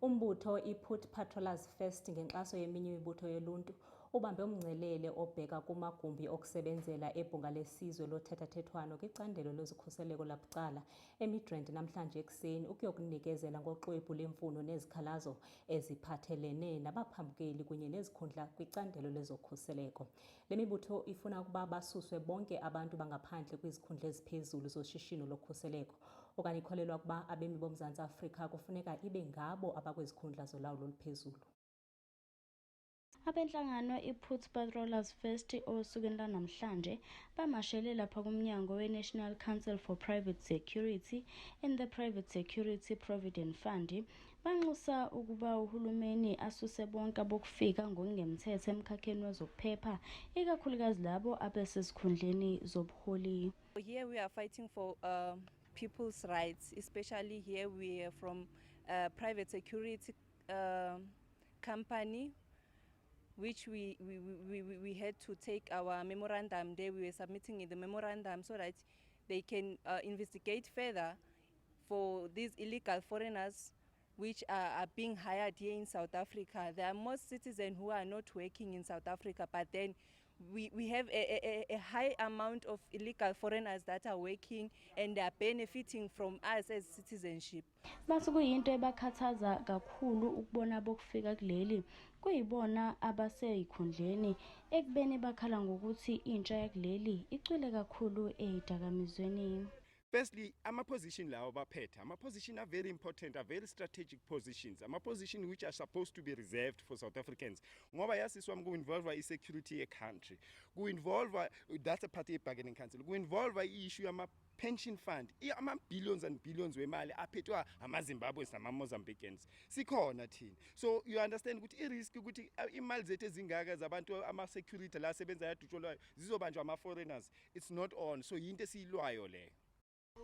Umbutho iPut Patrollers First ngenxaso yeminye imibutho yoluntu ubambe umngcelele obheka kumagumbi okusebenzela eBhunga leSizwe lothethathethwano kwicandelo lezokhuseleko labucala eMidrand namhlanje ekuseni ukuyokunikezela ngoxwebhu lemfuno nezikhalazo eziphathelene nabaphambukeli kunye nezikhundla kwicandelo lezokhuseleko. Le mibutho ifuna ukuba basuswe bonke abantu bangaphandle kwizikhundla eziphezulu zoshishino lokhuseleko okanye ikholelwa ukuba abemi boMzantsi Afrika kufuneka ibe ngabo abakwezikhundla zolawulo oluphezulu. Abenhlangano iPut Patrollers First osukwini lanamhlanje bamashele lapha kumnyango we-National Council for Private Security and the Private Security Provident Fund banxusa ukuba uhulumeni asuse bonke abokufika ngokungemthetho emkhakheni wezokuphepha ikakhulukazi labo abesesikhundleni zobuholi. Here we are fighting for people's rights, especially here we are from private security company, which we had to take our memorandum there. We were submitting in the memorandum so that they can investigate further for these illegal foreigners which are being hired here in South Africa. There are most citizens who are not working in South Africa, but then we have a high amount of illegal foreigners that are working and they are benefiting from us as citizenship. Bathi kuyinto ebakhathaza kakhulu ukubona bokufika kuleli kuyibona abaseyikhundleni ekubeni bakhala ngokuthi intsha yakuleli icwile kakhulu ezidakamizweni. Firstly, position lawo baphethe position are very important, are very strategic positions, position which are supposed to be reserved for South Africans. Ngoba yasiswa ku-involve i-security ye-country, ku-involve that's a party bargaining council, ku-involve i-issue pension fund, billions and billions wemali aphethwa amaZimbabweans nama-Mozambicans sikhona thina. So you understand ukuthi i-risk ukuthi imali zethu ezingaka zabantu ama-security la sebenza yadutsholayo zizobanjwa ama-foreigners, it's not on. So yinto esiyilwayo leyo.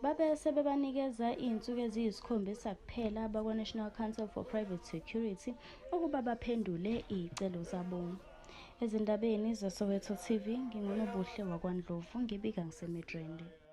Babe sebebanikeza izinsuku eziyisikhombisa kuphela bakwa-National Council for Private Security ukuba baphendule izicelo zabo. Ezindabeni zeSoweto TV, nginguNobuhle wakwaNdlovu ngibika ngiseMidrand.